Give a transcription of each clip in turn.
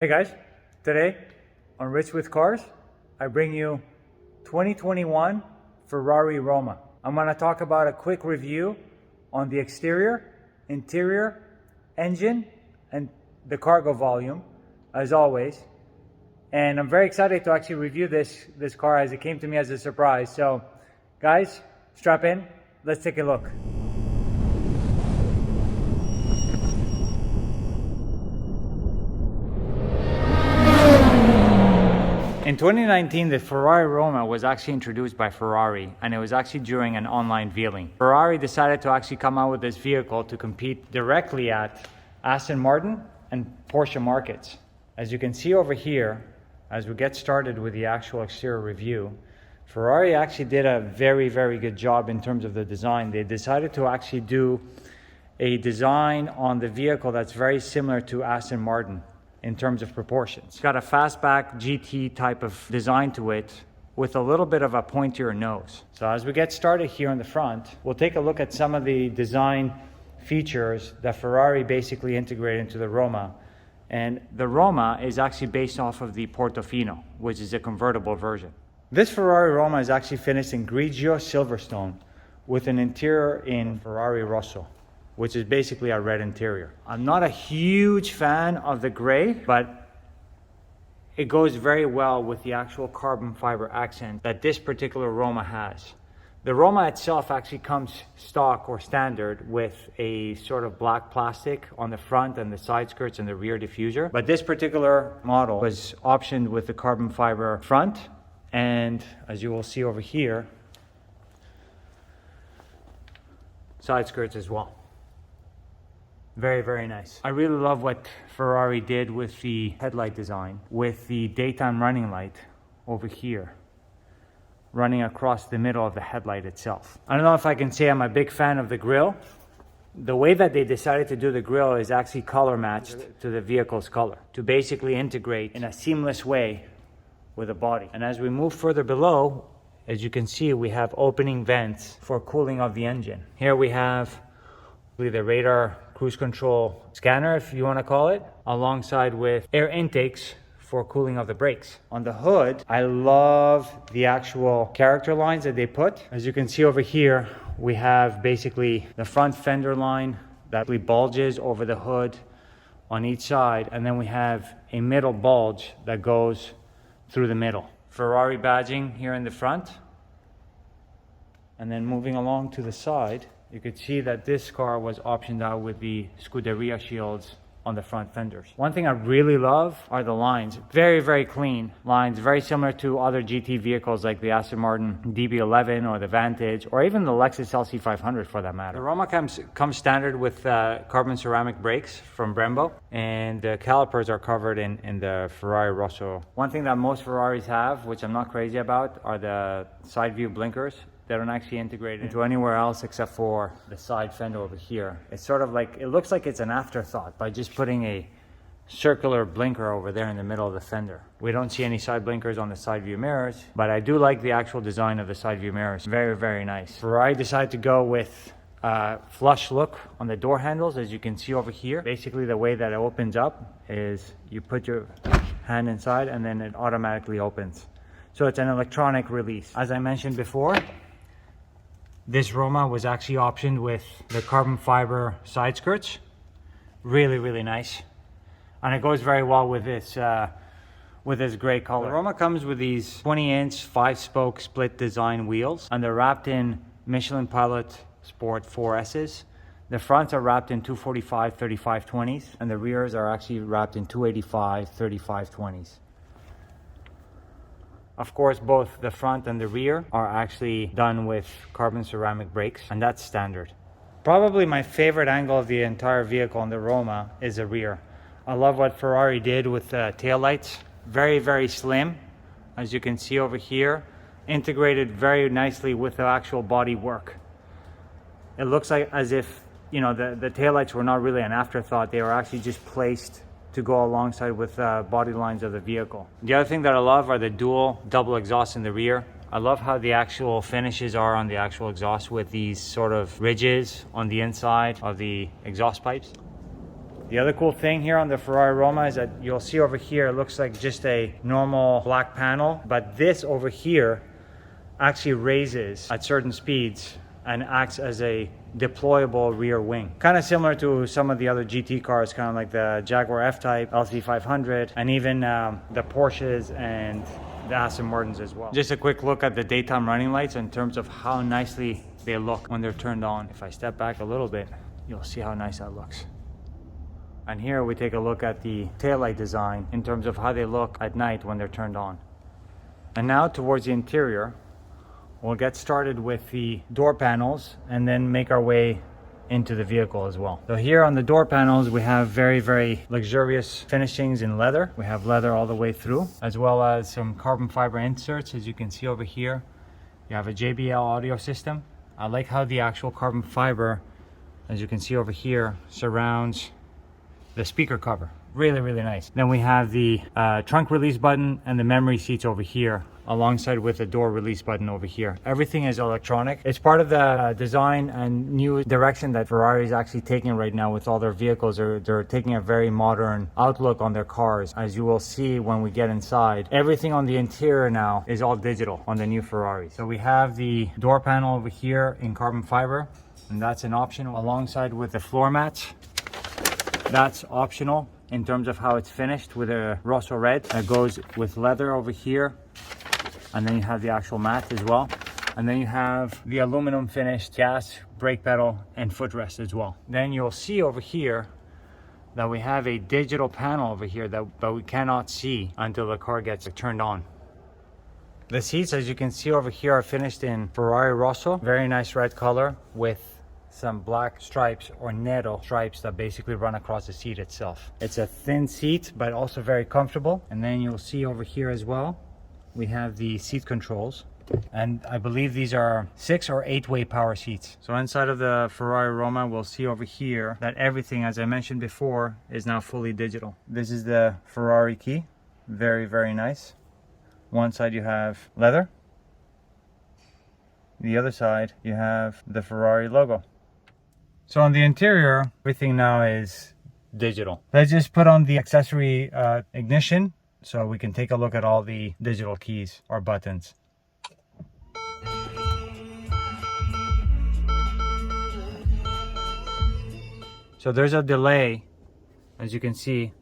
Hey guys, today on Rich with Cars, I bring you 2021 Ferrari Roma. I'm going to talk about a quick review on the exterior, interior, engine, and the cargo volume, as always. And I'm very excited to actually review this car as it came to me as a surprise. So guys, strap in, let's take a look. In 2019, the Ferrari Roma was actually introduced by Ferrari, and it was actually during an online viewing. Ferrari decided to actually come out with this vehicle to compete directly at Aston Martin and Porsche markets. As you can see over here, as we get started with the actual exterior review, Ferrari actually did a very, very good job in terms of the design. They decided to actually do a design on the vehicle that's very similar to Aston Martin in terms of proportions. It's got a fastback GT type of design to it with a little bit of a pointier nose. So as we get started here in the front, we'll take a look at some of the design features that Ferrari basically integrated into the Roma. And the Roma is actually based off of the Portofino, which is a convertible version. This Ferrari Roma is actually finished in Grigio Silverstone with an interior in Ferrari Rosso, which is basically a red interior. I'm not a huge fan of the gray, but it goes very well with the actual carbon fiber accent that this particular Roma has. The Roma itself actually comes stock or standard with a sort of black plastic on the front and the side skirts and the rear diffuser. But this particular model was optioned with the carbon fiber front, and as you will see over here, side skirts as well. Very, very nice. I really love what Ferrari did with the headlight design, with the daytime running light over here, running across the middle of the headlight itself. I don't know if I can say I'm a big fan of the grille. The way that they decided to do the grille is actually color matched to the vehicle's color to basically integrate in a seamless way with the body. And as we move further below, as you can see, we have opening vents for cooling of the engine. Here we have the radar cruise control scanner, if you want to call it, alongside with air intakes for cooling of the brakes. On the hood, I love the actual character lines that they put. As you can see over here, we have basically the front fender line that bulges over the hood on each side, and then we have a middle bulge that goes through the middle. Ferrari badging here in the front, and then moving along to the side, you could see that this car was optioned out with the Scuderia shields on the front fenders. One thing I really love are the lines. Very, very clean lines, very similar to other GT vehicles like the Aston Martin DB11 or the Vantage, or even the Lexus LC500 for that matter. The Roma comes standard with carbon ceramic brakes from Brembo, and the calipers are covered in the Ferrari Rosso. One thing that most Ferraris have, which I'm not crazy about, are the side view blinkers. They don't actually integrate into anywhere else except for the side fender over here. It's sort of like, it looks like it's an afterthought by just putting a circular blinker over there in the middle of the fender. We don't see any side blinkers on the side view mirrors, but I do like the actual design of the side view mirrors. Very, very nice. Ferrari decided to go with a flush look on the door handles, as you can see over here. Basically, the way that it opens up is you put your hand inside and then it automatically opens. So it's an electronic release. As I mentioned before, this Roma was actually optioned with the carbon fiber side skirts. Really, really nice. And it goes very well with this gray color. The Roma comes with these 20-inch 5-spoke split design wheels, and they're wrapped in Michelin Pilot Sport 4S's. The fronts are wrapped in 245 35/20s, and the rears are actually wrapped in 285 35/20s. Of course, both the front and the rear are actually done with carbon ceramic brakes, and that's standard. Probably my favorite angle of the entire vehicle on the Roma is the rear. I love what Ferrari did with the taillights. Very, very slim, as you can see over here, integrated very nicely with the actual body work. It looks like as if, you know, the taillights were not really an afterthought. They were actually just placed to go alongside with body lines of the vehicle. The other thing that I love are the dual double exhausts in the rear. I love how the actual finishes are on the actual exhaust with these sort of ridges on the inside of the exhaust pipes. The other cool thing here on the Ferrari Roma is that you'll see over here, it looks like just a normal black panel, but this over here actually raises at certain speeds and acts as a deployable rear wing. Kind of similar to some of the other GT cars, kind of like the Jaguar F-Type, LC500, and even the Porsches and the Aston Martins as well. Just a quick look at the daytime running lights in terms of how nicely they look when they're turned on. If I step back a little bit, you'll see how nice that looks. And here we take a look at the taillight design in terms of how they look at night when they're turned on. And now towards the interior, we'll get started with the door panels and then make our way into the vehicle as well. So here on the door panels, we have very, very luxurious finishings in leather. We have leather all the way through, as well as some carbon fiber inserts. As you can see over here, you have a JBL audio system. I like how the actual carbon fiber, as you can see over here, surrounds the speaker cover. Really, really nice. Then we have the trunk release button and the memory seats over here, alongside with the door release button over here. Everything is electronic. It's part of the design and new direction that Ferrari is actually taking right now with all their vehicles. They're taking a very modern outlook on their cars. As you will see when we get inside, everything on the interior now is all digital on the new Ferrari. So we have the door panel over here in carbon fiber, and that's an optional, alongside with the floor mats. That's optional in terms of how it's finished with a Rosso red. That goes with leather over here. And then you have the actual mat as well. And then you have the aluminum finished gas, brake pedal, and footrest as well. Then you'll see over here that we have a digital panel over here that we cannot see until the car gets turned on. The seats, as you can see over here, are finished in Ferrari Rosso. Very nice red color with some black stripes or nero stripes that basically run across the seat itself. It's a thin seat, but also very comfortable. And then you'll see over here as well, we have the seat controls, and I believe these are 6 or 8-way power seats. So inside of the Ferrari Roma, we'll see over here that everything, as I mentioned before, is now fully digital. This is the Ferrari key. Very, very nice. One side you have leather. The other side you have the Ferrari logo. So on the interior, everything now is digital. Let's just put on the accessory ignition, so we can take a look at all the digital keys or buttons. So there's a delay, as you can see.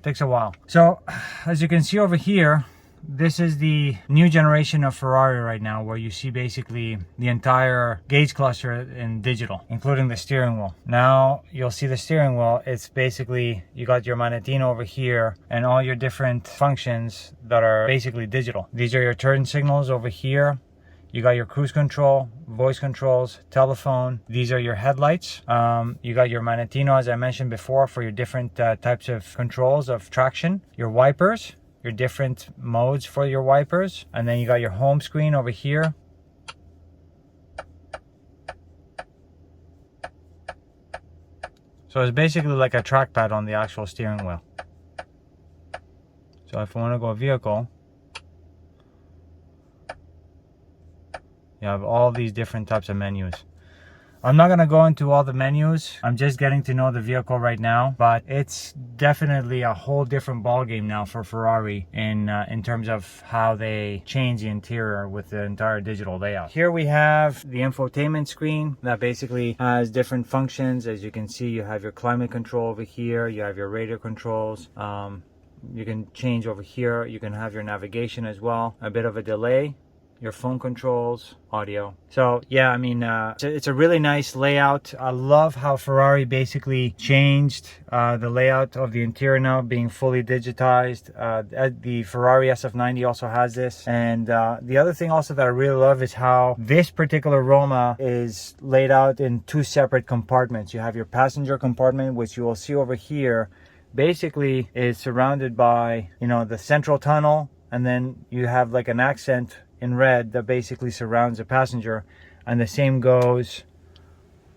Takes a while. So as you can see over here, this is the new generation of Ferrari right now, where you see basically the entire gauge cluster in digital, including the steering wheel. Now you'll see the steering wheel. It's basically, you got your manettino over here and all your different functions that are basically digital. These are your turn signals over here. You got your cruise control, voice controls, telephone. These are your headlights. You got your manettino, as I mentioned before, for your different types of controls of traction. Your wipers, your different modes for your wipers, and then you got your home screen over here. So it's basically like a trackpad on the actual steering wheel. So if I want to go vehicle, you have all these different types of menus. I'm not going to go into all the menus. I'm just getting to know the vehicle right now, but it's definitely a whole different ballgame now for Ferrari in terms of how they change the interior with the entire digital layout. Here we have the infotainment screen that basically has different functions. As you can see, you have your climate control over here. You have your radio controls. You can change over here. You can have your navigation as well. A bit of a delay. Your phone controls, audio. So yeah, I mean, it's a really nice layout. I love how Ferrari basically changed the layout of the interior now, being fully digitized. The Ferrari SF90 also has this. And the other thing also that I really love is how this particular Roma is laid out in 2 separate compartments. You have your passenger compartment, which you will see over here, basically is surrounded by, you know, the central tunnel, and then you have like an accent in red that basically surrounds the passenger, and the same goes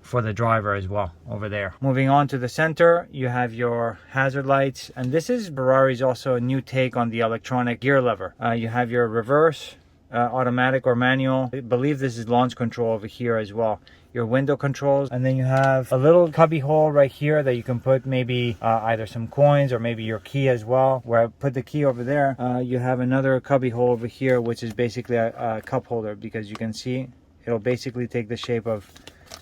for the driver as well over there. Moving on to the center, you have your hazard lights, and this is Ferrari's also a new take on the electronic gear lever. You have your reverse, automatic or manual. I believe this is launch control over here as well. your window controls, and then you have a little cubby hole right here that you can put maybe either some coins or maybe your key as well. Where I put the key over there, you have another cubby hole over here, which is basically a cup holder, because you can see it'll basically take the shape of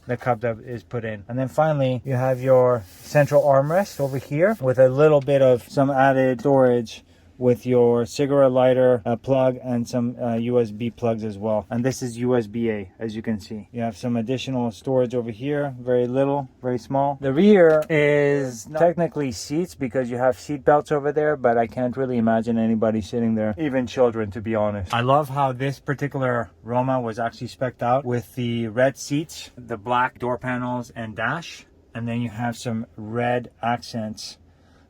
the cup that is put in. And then finally, you have your central armrest over here with a little bit of some added storage with your cigarette lighter plug and some USB plugs as well. And this is USB-A, as you can see. You have some additional storage over here, very little, very small. The rear is technically seats because you have seat belts over there, but I can't really imagine anybody sitting there, even children, to be honest. I love how this particular Roma was actually spec'd out with the red seats, the black door panels and dash, and then you have some red accents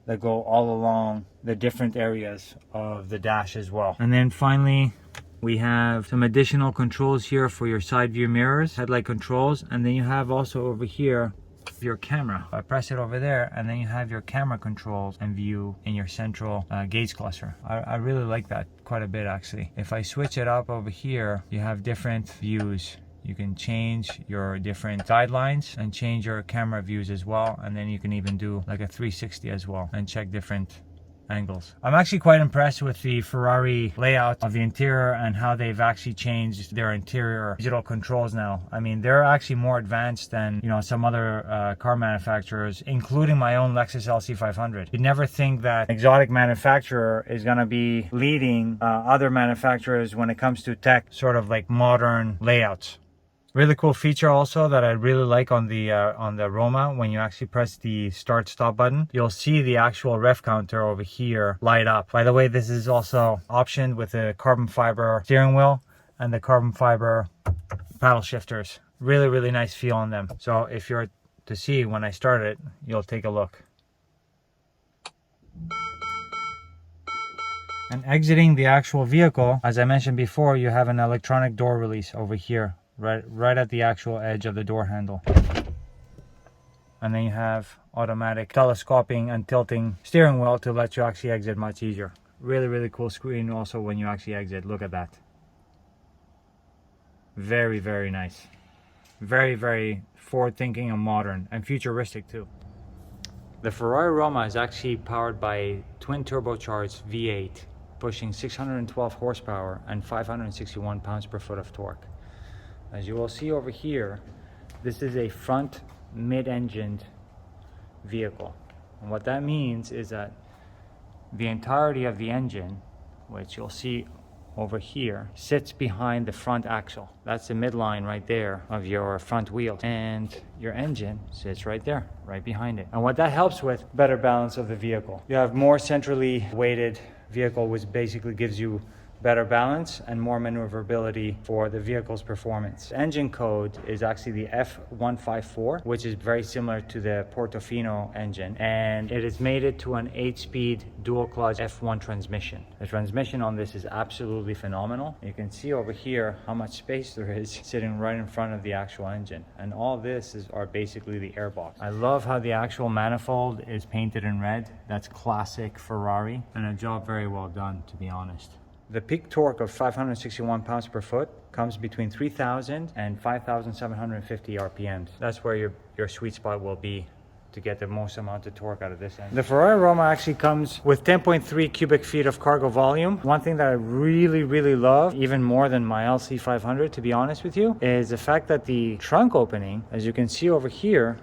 that go all along the different areas of the dash as well. And then finally, we have some additional controls here for your side view mirrors, headlight controls, and then you have also over here your camera. I press it over there, and then you have your camera controls and view in your central gauge cluster. I really like that quite a bit, actually. If I switch it up over here, you have different views. You can change your different guidelines and change your camera views as well, and then you can even do like a 360 as well and check different angles. I'm actually quite impressed with the Ferrari layout of the interior and how they've actually changed their interior digital controls now. I mean, they're actually more advanced than, you know, some other car manufacturers, including my own Lexus LC500. You'd never think that exotic manufacturer is going to be leading other manufacturers when it comes to tech, sort of like modern layouts. Really cool feature also that I really like on the Roma, when you actually press the start stop button, you'll see the actual ref counter over here light up. By the way, this is also optioned with the carbon fiber steering wheel and the carbon fiber paddle shifters. Really nice feel on them. So if you're to see when I start it, you'll take a look. And exiting the actual vehicle, as I mentioned before, you have an electronic door release over here. Right at the actual edge of the door handle. And then you have automatic telescoping and tilting steering wheel to let you actually exit much easier. Really cool screen also when you actually exit. Look at that. Very nice. Very forward thinking and modern and futuristic too. The Ferrari Roma is actually powered by a twin turbocharged V8 pushing 612 horsepower and 561 pounds per foot of torque. As you will see over here, this is a front mid-engined vehicle. And what that means is that the entirety of the engine, which you'll see over here, sits behind the front axle. That's the midline right there of your front wheel. And your engine sits right there, right behind it. And what that helps with, better balance of the vehicle. You have more centrally weighted vehicle, which basically gives you better balance and more maneuverability for the vehicle's performance. Engine code is actually the F154, which is very similar to the Portofino engine, and it has made it to an 8-speed dual clutch F1 transmission. The transmission on this is absolutely phenomenal. You can see over here how much space there is sitting right in front of the actual engine, and all this are basically the airbox. I love how the actual manifold is painted in red. That's classic Ferrari, and a job very well done, to be honest. The peak torque of 561 pounds per foot comes between 3,000 and 5,750 RPMs. That's where your sweet spot will be to get the most amount of torque out of this engine. The Ferrari Roma actually comes with 10.3 cubic feet of cargo volume. One thing that I really love, even more than my LC500 to be honest with you, is the fact that the trunk opening, as you can see over here,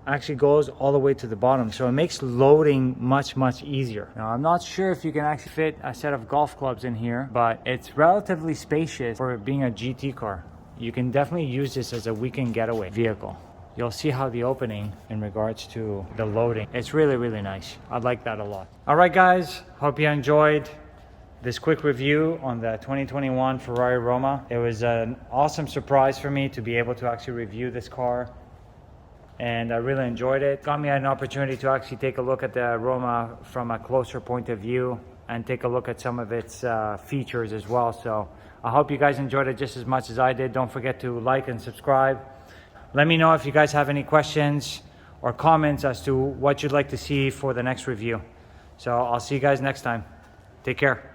actually goes all the way to the bottom, so it makes loading much easier. Now, I'm not sure if you can actually fit a set of golf clubs in here, but it's relatively spacious for being a GT car. You can definitely use this as a weekend getaway vehicle. You'll see how the opening in regards to the loading, it's really nice. I like that a lot. All right guys, hope you enjoyed this quick review on the 2021 Ferrari Roma. It was an awesome surprise for me to be able to actually review this car, and I really enjoyed it. Got me an opportunity to actually take a look at the Roma from a closer point of view and take a look at some of its features as well. So I hope you guys enjoyed it just as much as I did. Don't forget to like and subscribe. Let me know if you guys have any questions or comments as to what you'd like to see for the next review. So I'll see you guys next time. Take care.